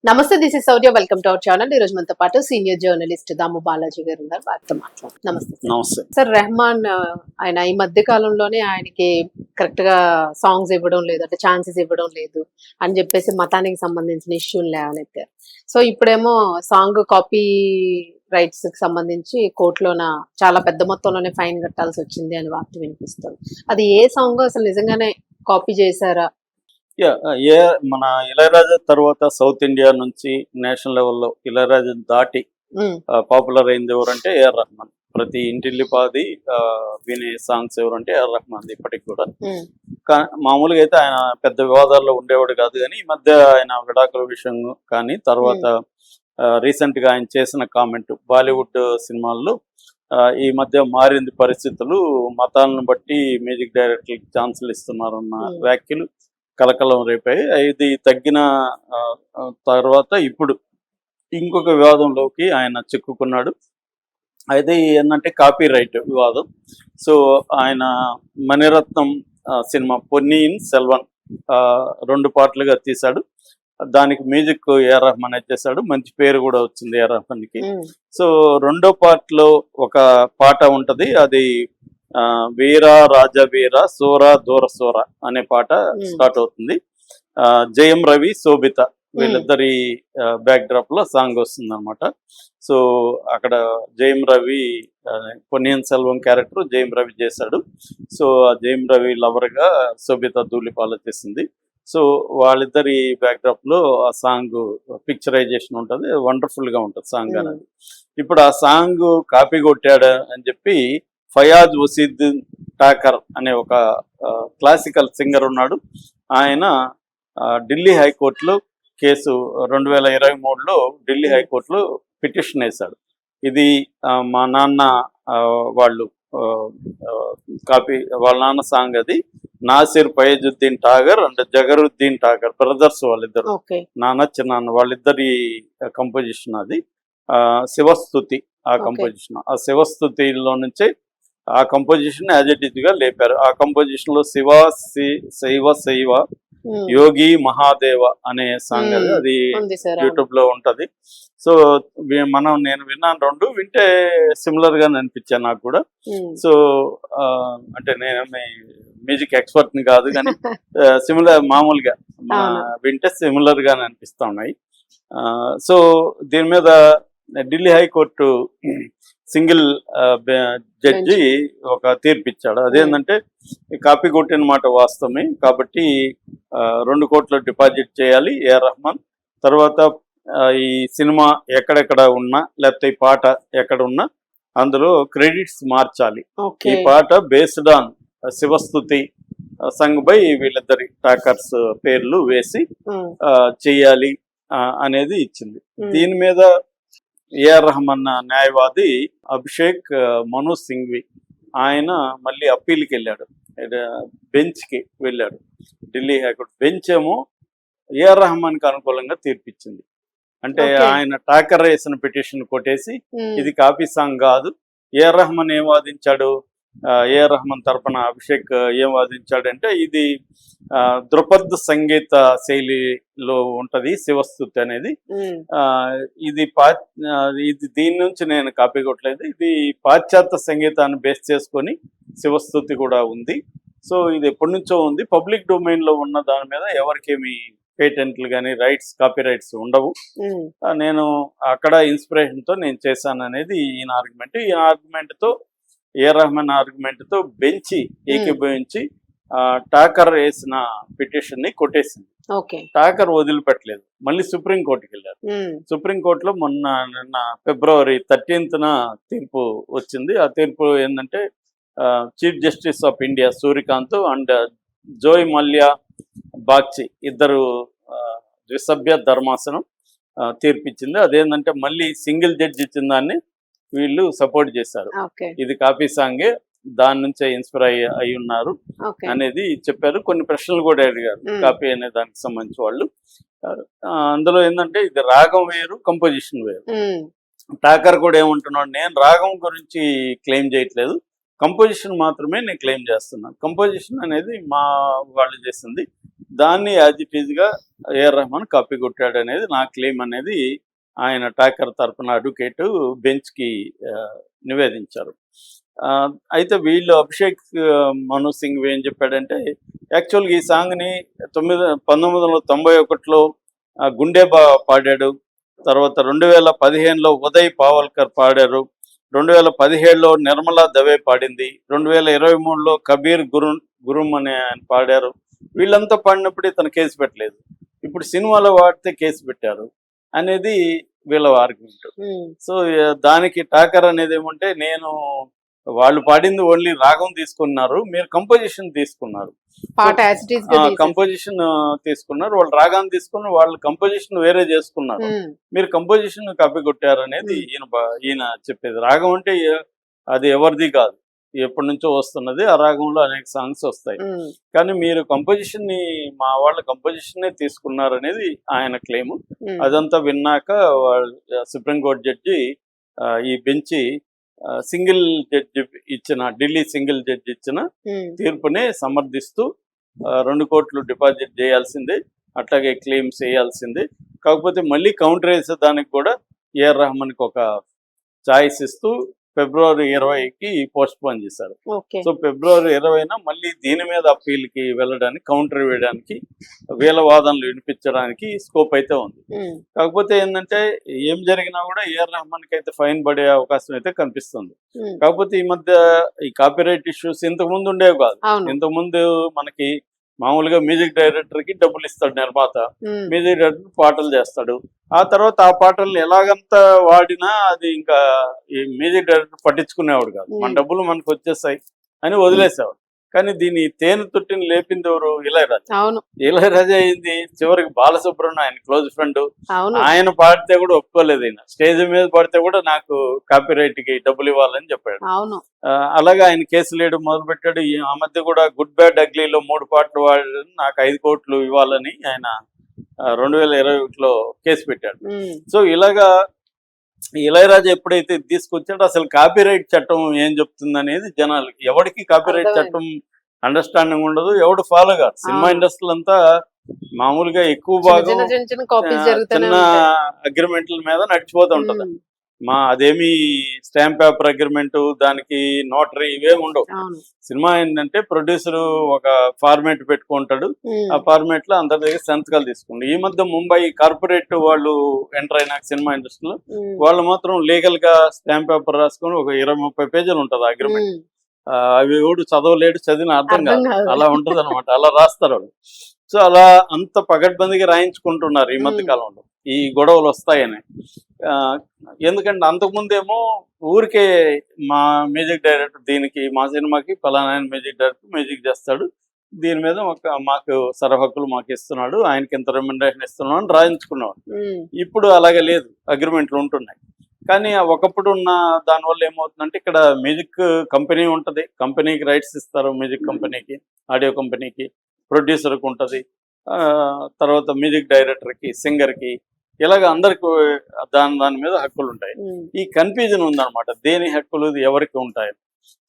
నమస్తే, this is Shaurya. Welcome to our channel. ఈ రోజు మనతో పాటు సీనియర్ జర్నలిస్ట్ దాము బాలాజీ గారు ఉన్నారు. వారితో మాట్లాడు. నమస్తే సార్. నమస్తే. సార్, రెహమాన్ ఆయన ఈ మధ్య కాలంలోనే ఆయనకి కరెక్ట్ గా సాంగ్స్ ఇవ్వడం లేదు, అంటే ఛాన్సెస్ ఇవ్వడం లేదు అని చెప్పేసి మతానికి సంబంధించిన ఇష్యూలు లేవనెత్తారు. సో ఇప్పుడేమో సాంగ్ కాపీ రైట్స్ కి సంబంధించి కోర్టులోన చాలా పెద్ద మొత్తంలోనే ఫైన్ కట్టాల్సి వచ్చింది అని వార్త వినిపిస్తుంది. అది ఏ సాంగ్, అసలు నిజంగానే కాపీ చేశారా? ఏ మన ఇళయరాజా తర్వాత సౌత్ ఇండియా నుంచి నేషనల్ లెవెల్లో ఇళయరాజా దాటి పాపులర్ అయింది ఎవరంటే ఏఆర్ రెహమాన్. ప్రతి ఇంటిల్లిపాది వినే సాంగ్స్ ఎవరంటే ఏఆర్ రెహమాన్ ఇప్పటికి కూడా. మామూలుగా అయితే ఆయన పెద్ద వివాదాల్లో ఉండేవాడు కాదు, కానీ ఈ మధ్య ఆయన విడాకుల విషయం కానీ తర్వాత రీసెంట్ గా ఆయన చేసిన కామెంట్ బాలీవుడ్ సినిమాల్లో ఈ మధ్య మారింది పరిస్థితులు, మతాలను బట్టి మ్యూజిక్ డైరెక్టర్కి ఛాన్సులు ఇస్తున్నారన్న వ్యాఖ్యలు కలకలం రేపాయి. ఇది తగ్గిన తర్వాత ఇప్పుడు ఇంకొక వివాదంలోకి ఆయన చిక్కుకున్నాడు. అయితే ఏంటంటే కాపీ రైట్ వివాదం. సో ఆయన మణిరత్నం సినిమా పొన్నియిన్ సెల్వన్ 2 పార్ట్లుగా తీశాడు. దానికి మ్యూజిక్ ఏఆర్ రెహమాన్ చేశాడు. మంచి పేరు కూడా వచ్చింది ఏఆర్ రెహమాన్కి. సో రెండో పార్ట్లో ఒక పాట ఉంటది, అది వీర రాజ వీర సోర దూర సోర అనే పాట స్టార్ట్ అవుతుంది. జయం రవి శోభిత వీళ్ళిద్దరి బ్యాక్ డ్రాప్ లో సాంగ్ వస్తుంది అనమాట. సో అక్కడ జయం రవి పొన్నియిన్ సెల్వం క్యారెక్టర్ జయం రవి చేశాడు. సో ఆ జయం రవి లవర్ గా శోభిత ధూళిపాల చేసింది. సో వాళ్ళిద్దరి బ్యాక్ డ్రాప్ లో ఆ సాంగ్ పిక్చరైజేషన్ ఉంటుంది, వండర్ఫుల్ గా ఉంటుంది సాంగ్ అనేది. ఇప్పుడు ఆ సాంగ్ కాపీ కొట్టాడు అని చెప్పి ఫయాజ్ వసీద్దీన్ ఠాకర్ అనే ఒక క్లాసికల్ సింగర్ ఉన్నాడు. ఆయన ఢిల్లీ హైకోర్టులో కేసు 2023లో ఢిల్లీ హైకోర్టులో పిటిషన్ వేశాడు. ఇది మా నాన్న వాళ్ళు కాపీ, వాళ్ళ నాన్న సాంగ్ అది. నాసిర్ ఫయజుద్దీన్ ఠాకర్ అండ్ జగరుద్దీన్ ఠాకర్ బ్రదర్స్ వాళ్ళిద్దరు, నాన్న చిన్నాన్న వాళ్ళిద్దరి కంపోజిషన్ అది. శివస్తుతి ఆ కంపోజిషన్. ఆ శివస్తుతిలో నుంచే ఆ కంపోజిషన్ యాజ్ ఇట్ ఈజ్ గా లేపారు. ఆ కంపోజిషన్ లో శివ శైవ శైవ యోగి మహాదేవ అనే సాంగ్ అది యూట్యూబ్ లో ఉంటది. సో నేను విన్నాను, 2 వింటే సిమిలర్ గా అనిపించాను నాకు కూడా. సో అంటే నేను మ్యూజిక్ ఎక్స్పర్ట్ ని కాదు, కానీ సిమిలర్ మామూలుగా వింటే సిమిలర్ గా అనిపిస్తా ఉన్నాయి. సో దీని మీద ఢిల్లీ హైకోర్టు సింగిల్ జడ్జి ఒక తీర్పు ఇచ్చాడు. అదేంటంటే కాపీ కొట్టిన మాట వాస్తవమే కాబట్టి 2 కోట్లు డిపాజిట్ చేయాలి ఏఆర్ రెహమాన్. తర్వాత ఈ సినిమా ఎక్కడెక్కడ ఉన్నా లేకపోతే ఈ పాట ఎక్కడ ఉన్నా అందులో క్రెడిట్స్ మార్చాలి. ఈ పాట బేస్డ్ ఆన్ శివస్తుతి సంగ్ బై వీళ్ళిద్దరి టాకర్స్ పేర్లు వేసి చెయ్యాలి అనేది ఇచ్చింది. దీని మీద ఏఆర్ రెహమాన్ న్యాయవాది అభిషేక్ మను సింఘ్వి ఆయన మళ్ళీ అప్పీల్కి వెళ్ళాడు, బెంచ్కి వెళ్ళాడు. ఢిల్లీ హైకోర్టు బెంచ్ ఏమో ఏఆర్ రెహమాన్కి అనుకూలంగా తీర్పిచ్చింది. అంటే ఆయన టాకర్ వేసిన పిటిషన్ కొట్టేసి ఇది కాపీ సాంగ్ కాదు. ఏఆర్ రెహమాన్ ఏం వాదించాడు, ఏఆర్ రెహమాన్ తరపున అభిషేక్ ఏం వాదించాడంటే ఇది ధృపద్ సంగీత శైలిలో ఉంటది శివస్తుతి అనేది. ఇది దీని నుంచి నేను కాపీ కొట్టలేదు, ఇది పాశ్చాత్య సంగీతాన్ని బేస్ చేసుకొని శివస్తుతి కూడా ఉంది. సో ఇది ఎప్పటి నుంచో ఉంది, పబ్లిక్ డొమైన్ లో ఉన్న దాని మీద ఎవరికేమి పేటెంట్లు కానీ రైట్స్ కాపీ రైట్స్ ఉండవు. నేను అక్కడ ఇన్స్పిరేషన్ తో నేను చేశాను అనేది ఈయన ఆర్గ్యుమెంట్. ఈ ఆర్గ్యుమెంట్ తో ఏఆర్ రెహమాన్ ఆర్గ్యుమెంట్ తో బెంచి ఏకీభవించి టాకర్ వేసిన పిటిషన్ ని కొట్టేసింది. టాకర్ వదిలిపెట్టలేదు, మళ్ళీ సుప్రీంకోర్టుకి వెళ్ళారు. సుప్రీంకోర్టులో నిన్న ఫిబ్రవరి 13న తీర్పు వచ్చింది. ఆ తీర్పు ఏంటంటే chief justice of India Suryakant and Joymalya Bagchi ఇద్దరు ద్విసభ్య ధర్మాసనం తీర్పిచ్చింది. అదేంటంటే మళ్ళీ సింగిల్ జడ్జి ఇచ్చిన దాన్ని వీళ్ళు సపోర్ట్ చేశారు. ఇది కాపీ సాంగే, దాని నుంచే ఇన్స్పైర్ అయి ఉన్నారు అనేది చెప్పారు. కొన్ని ప్రశ్నలు కూడా అడిగారు కాపీ అనే దానికి సంబంధించి వాళ్ళు. అందులో ఏంటంటే ఇది రాగం వేరు, కంపోజిషన్ వేరు. టాకర్ కూడా ఏమంటున్నాడు, నేను రాగం గురించి క్లెయిమ్ చేయట్లేదు, కంపోజిషన్ మాత్రమే నేను క్లెయిమ్ చేస్తున్నాను. కంపోజిషన్ అనేది మా వాళ్ళు చేసింది. దాన్ని యాజ్ ఇట్ ఈజ్గా ఏఆర్ రెహమాన్ కాపీ కొట్టాడు అనేది నా క్లెయిమ్ అనేది ఆయన టాకర్ తరపున అడ్వకేట్ బెంచ్కి నివేదించారు. అయితే వీళ్ళు అభిషేక్ మను సింఘ్ ఏం చెప్పాడంటే, యాక్చువల్గా ఈ సాంగ్ని 1991లో గుండెబా పాడాడు. తర్వాత 2015లో ఉదయ్ పావల్కర్ పాడారు. 2017లో నిర్మలా దవే పాడింది. 2023లో కబీర్ గురుమ్ అనే ఆయన పాడారు. వీళ్ళంతా పాడినప్పుడు ఇతను కేసు పెట్టలేదు. ఇప్పుడు సినిమాలో వాడితే కేసు పెట్టారు అనేది వీళ్ళ ఆర్గ్యుమెంట్. సో దానికి టాకర్ అనేది ఏమంటే, నేను వాళ్ళు పాడింది ఓన్లీ రాగం తీసుకున్నారు, మీరు కంపోజిషన్ తీసుకున్నారు, పాట యాజ్ ఇట్ ఈజ్ గా కంపోజిషన్ తీసుకున్నారు, వాళ్ళు రాగాన్ని తీసుకుని వాళ్ళు కంపోజిషన్ వేరే చేసుకున్నారు, మీరు కంపోజిషన్ కాపీ కొట్టారు అనేది ఈయన చెప్పేది. రాగం అంటే అది ఎవరిది కాదు, ఎప్పటి నుంచో వస్తున్నది. ఆ రాగంలో అనేక సాంగ్స్ వస్తాయి, కానీ మీరు కంపోజిషన్ ని మా వాళ్ళ కంపోజిషన్ తీసుకున్నారు అనేది ఆయన క్లెయిమ్. అదంతా విన్నాక సుప్రీంకోర్టు జడ్జి ఈ బెంచి సింగిల్ జడ్జి ఇచ్చిన ఢిల్లీ సింగిల్ జడ్జి ఇచ్చిన తీర్పునే సమర్థిస్తూ 2 కోట్లు డిపాజిట్ చేయాల్సిందే, అట్లాగే క్లెయిమ్స్ వేయాల్సిందే. కాకపోతే మళ్ళీ కౌంటర్ వేసే దానికి కూడా ఏఆర్ రెహమాన్కి ఒక ఛాయిస్ ఇస్తూ ఫిబ్రవరి 20కి పోస్ట్ పోన్ చేశారు. సో ఫిబ్రవరి 20న మళ్ళీ దీని మీద అప్పీల్కి వెళ్ళడానికి, కౌంటర్ వేయడానికి, వీళ్ళ వాదనలు వినిపించడానికి స్కోప్ అయితే ఉంది. కాకపోతే ఏంటంటే ఏం జరిగినా కూడా ఏఆర్ రెహమాన్కి అయితే ఫైన్ పడే అవకాశం అయితే కనిపిస్తుంది. కాకపోతే ఈ మధ్య ఈ కాపీరైట్ ఇష్యూస్ ఇంతకుముందు ఉండేవి కాదు. ఇంతకుముందు మనకి మామూలుగా మ్యూజిక్ డైరెక్టర్ కి డబ్బులు ఇస్తాడు నిర్మాత, మ్యూజిక్ డైరెక్టర్ పాటలు చేస్తాడు. ఆ తర్వాత ఆ పాటల్ని ఎలాగంతా వాడినా అది ఇంకా ఈ మ్యూజిక్ డైరెక్టర్ పట్టించుకునేవాడు కాదు, మన డబ్బులు మనకు వచ్చేస్తాయి అని వదిలేసేవాడు. కానీ దీని తేనె తొట్టిని లేపింది ఎవరు? ఇళయరాజా. ఇళయరాజా అయింది చివరికి బాలసుబ్రహ్మణ్యం, ఆయన క్లోజ్ ఫ్రెండ్. ఆయన పాడితే కూడా ఒప్పుకోలేదు. ఆయన స్టేజ్ మీద పాడితే కూడా నాకు కాపీరైట్ కి డబ్బులు ఇవ్వాలని చెప్పాడు. అలాగే ఆయన కేసులు వేయడం మొదలు పెట్టాడు. ఆ మధ్య కూడా గుడ్ బ్యాడ్ అగ్లీలో 3 పాటలు వాడి నాకు 5 కోట్లు ఇవ్వాలని ఆయన 2021లో కేసు పెట్టాడు. సో ఇలాగా ఇళయరాజా ఎప్పుడైతే తీసుకొచ్చాడో అసలు కాపీరైట్ చట్టం ఏం చెప్తుంది అనేది జనాలకి, ఎవరికి కాపీరైట్ చట్టం అండర్స్టాండింగ్ ఉండదు, ఎవడు ఫాలో కాదు. సినిమా ఇండస్ట్రీ అంతా మామూలుగా ఎక్కువ భాగం చిన్న అగ్రిమెంట్ల మీద నడిచిపోతూ ఉంటది. అదేమి స్టాంప్ పేపర్ అగ్రిమెంట్, దానికి నోటరీ ఇవేమి ఉండవు. సినిమా ఏంటంటే ప్రొడ్యూసర్ ఒక ఫార్మేట్ పెట్టుకుంటాడు, ఆ ఫార్మేట్ లో అందరి దగ్గర సంతకాలు తీసుకుంటాడు. ఈ మధ్య ముంబై కార్పొరేట్ వాళ్ళు ఎంటర్ అయిన సినిమా ఇండస్ట్రీలో వాళ్ళు మాత్రం లీగల్ గా స్టాంప్ పేపర్ రాసుకొని ఒక 20-30 పేజీలు ఉంటది అగ్రిమెంట్. అవి ఎవడు చదవలేడు, చదివిన అర్థం కాదు, అలా ఉంటది అనమాట. అలా రాస్తారు వాళ్ళు. సో అలా అంత పగడ్బందీగా రాయించుకుంటున్నారు ఈ మధ్య కాలంలో, ఈ గొడవలు వస్తాయని. ఎందుకంటే అంతకుముందేమో ఊరికే మా మ్యూజిక్ డైరెక్టర్ దీనికి మా సినిమాకి ఫలానా మ్యూజిక్ డైరెక్టర్ మ్యూజిక్ చేస్తాడు, దీని మీద మాకు సరహక్కులు మాకు ఇస్తున్నాడు, ఆయనకి ఇంత రెమ్యునరేషన్ ఇస్తున్నాడు అని రాయించుకున్నాడు. ఇప్పుడు అలాగే లేదు, అగ్రిమెంట్లు ఉంటున్నాయి. కానీ ఒకప్పుడు ఉన్న దానివల్ల ఏమవుతుందంటే ఇక్కడ మ్యూజిక్ కంపెనీ ఉంటుంది, కంపెనీకి రైట్స్ ఇస్తారు, మ్యూజిక్ కంపెనీకి, ఆడియో కంపెనీకి, ప్రొడ్యూసర్కి ఉంటుంది, తర్వాత మ్యూజిక్ డైరెక్టర్కి, సింగర్కి, ఇలాగ అందరికి దాని మీద హక్కులు ఉంటాయి. ఈ కన్ఫ్యూజన్ ఉందన్నమాట, దేని హక్కులు ఎవరికి ఉంటాయి.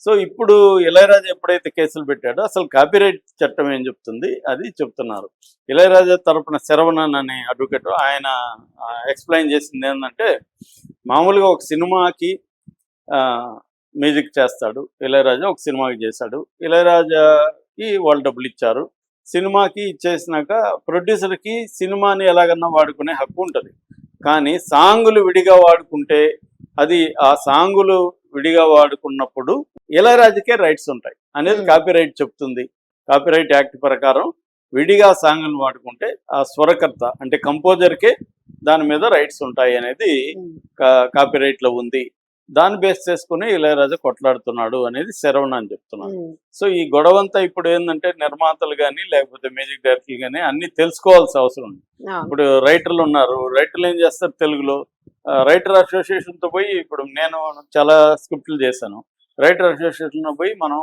సో ఇప్పుడు ఇళయరాజా ఎప్పుడైతే కేసులు పెట్టాడో అసలు కాపీరైట్ చట్టం ఏం చెప్తుంది అది చెప్తున్నారు. ఇళయరాజా తరపున శరవణన్ అనే అడ్వకేట్ ఆయన ఎక్స్ప్లెయిన్ చేసింది ఏంటంటే, మామూలుగా ఒక సినిమాకి మ్యూజిక్ చేస్తాడు ఇళయరాజా, ఒక సినిమాకి చేశాడు, ఇళయరాజాకి వాళ్ళు డబ్బులు ఇచ్చారు, సినిమాకి ఇచ్చేసినాక ప్రొడ్యూసర్కి సినిమాని ఎలాగన్నా వాడుకునే హక్కు ఉంటుంది. కానీ సాంగులు విడిగా వాడుకుంటే అది ఆ సాంగులు విడిగా వాడుకున్నప్పుడు ఇళయరాజాకే రైట్స్ ఉంటాయి అనేది కాపీరైట్ చెప్తుంది. కాపీరైట్ యాక్ట్ ప్రకారం విడిగా సాంగులు వాడుకుంటే ఆ స్వరకర్త అంటే కంపోజర్కే దాని మీద రైట్స్ ఉంటాయి అనేది కాపీరైట్లో ఉంది. దాన్ని బేస్ చేసుకుని ఇళయరాజా కొట్లాడుతున్నాడు అనేది శరవణ అని చెప్తున్నాను. సో ఈ గొడవంతా ఇప్పుడు ఏంటంటే నిర్మాతలు కానీ లేకపోతే మ్యూజిక్ డైరెక్టర్లు కానీ అన్ని తెలుసుకోవాల్సిన అవసరం ఉంది. ఇప్పుడు రైటర్లు ఉన్నారు, రైటర్లు ఏం చేస్తారు, తెలుగులో రైటర్ అసోసియేషన్తో పోయి, ఇప్పుడు నేను చాలా స్క్రిప్ట్లు చేశాను, రైటర్ అసోసియేషన్లో పోయి మనం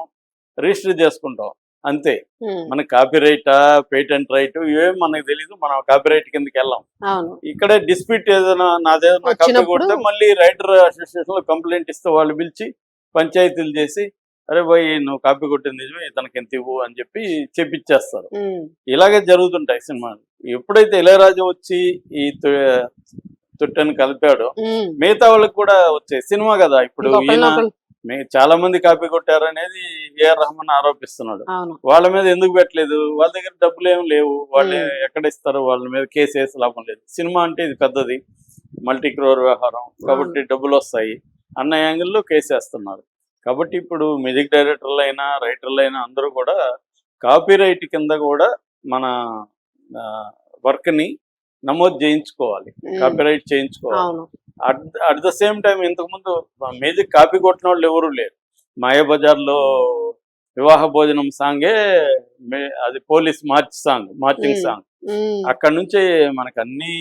రిజిస్టర్ చేసుకుంటాం అంతే. మనకి కాపీరైటా పేటెంట్ రైట్ ఇవేం మనకు తెలీదు, మనం కాపీరైట్ కిందకి వెళ్ళాం. ఇక్కడే డిస్ప్యూట్ ఏదైనా నాదేదైనా కాపీ కొడితే మళ్ళీ రైటర్ అసోసియేషన్ లో కంప్లైంట్ ఇస్తే వాళ్ళు పిలిచి పంచాయతీలు చేసి అరే భయ్ నువ్వు కాపీ కొట్టింది నిజమే, ఇతనికి ఎంత ఇవ్వు అని చెప్పి చెప్పించేస్తారు. ఉమ్, ఇలాగే జరుగుతుంటాయి సినిమాలు. ఎప్పుడైతే ఇళయరాజా వచ్చి ఈ తుట్టని కలిపాడో ఉమ్. మిగతా వాళ్ళకి కూడా వచ్చాయి. సినిమా కదా ఇప్పుడు ఈయన ఇంకొకరినొకరు- చాలా మంది కాపీ కొట్టారనేది ఏఆర్ రెహమాన్ ఆరోపిస్తున్నాడు. అవును. వాళ్ళ మీద ఎందుకు పెట్టలేదు? వాళ్ళ దగ్గర డబ్బులు ఏం లేవు, వాళ్ళు ఉమ్. ఎక్కడ ఇస్తారు? వాళ్ళ మీద కేసు వేసి లాభం లేదు. సినిమా అంటే ఇది పెద్దది, మల్టీ క్రోర్ వ్యవహారం కాబట్టి డబ్బులు వస్తాయి అన్న యాంగిల్లో కేసు వేస్తున్నారు. కాబట్టి ఇప్పుడు మ్యూజిక్ డైరెక్టర్లు అయినా రైటర్లు అయినా అందరూ కూడా కాపీ రైట్ కింద కూడా మన వర్క్ని నమోదు చేయించుకోవాలి, ఉమ్, కాపీ రైట్ చేయించుకోవాలి. అవును. అట్ ద సేమ్ టైం ఇంతకుముందు మ్యూజిక్ కాపీ కొట్టిన వాళ్ళు ఎవరు లేరు. మాయాబజార్లో వివాహ భోజనం సాంగే అది పోలీస్ మార్చింగ్ ఉమ్, సాంగ్. ఉమ్, అక్కడ నుంచే మనకు అన్ని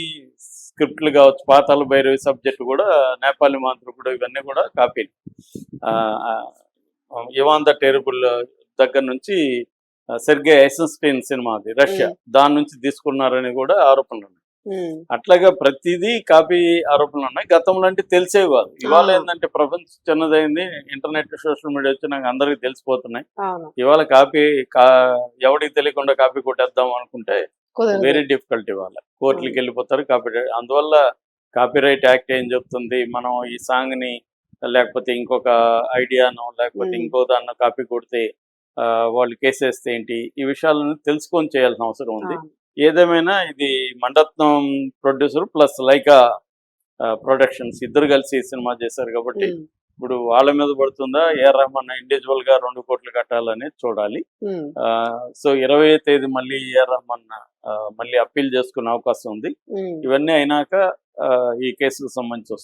స్క్రిప్ట్లు కావచ్చు, పాతాళ భైరవి సబ్జెక్ట్ కూడా, నేపాలి మాంత్రికుడు ఇవన్నీ కూడా కాపీలు. ఇవాన్ ద టెరబుల్ దగ్గర నుంచి సెర్గే ఐసెన్స్టైన్ సినిమా అది రష్యా, దాని నుంచి తీసుకున్నారని కూడా ఆరోపణలు ఉన్నాయి. ఉమ్, అట్లాగా ప్రతిదీ కాపీ ఆరోపణలు ఉన్నాయి. గతంలో అంటే తెలిసేవి కాదు. ఇవాళ అవును. ఏంటంటే ప్రపంచం చిన్నదైంది, ఇంటర్నెట్ సోషల్ మీడియా వచ్చి నాకు అందరికి తెలిసిపోతున్నాయి. అవును. ఇవాళ ఎవరికి తెలియకుండా కాపీ కొట్టేద్దాం అనుకుంటే కుదరదు. Very difficult. ఇవాళ కోర్టులకు వెళ్ళిపోతారు కాపీ. అందువల్ల కాపీరైట్ యాక్ట్ ఏం చెప్తుంది, మనం ఈ సాంగ్ ని లేకపోతే ఇంకొక ఐడియానో లేకపోతే ఇంకో దాన్ని కాపీ కొడితే వాళ్ళు కేసేస్తే ఏంటి, ఈ విషయాలను తెలుసుకొని చేయాల్సిన అవసరం ఉంది. అవును. ఏదేమైనా ఇది Maniratnam producer plus Lyca productions ఇద్దరు కలిసి ఈ సినిమా చేశారు కాబట్టి ఉమ్, ఇప్పుడు వాళ్ళ మీద పడుతుందా, ఏఆర్ రెహమాన్ ఇండివిజువల్ గా 2 కోట్లు కట్టాలనేది చూడాలి. ఉమ్, సో 20వ తేదీ మళ్ళీ ఏఆర్ రెహమాన్ మళ్ళీ అప్పీల్ చేసుకునే అవకాశం ఉంది. ఉమ్. ఇవన్నీ అయినాక ఈ కేసుకు సంబంధించి వస్తుంది.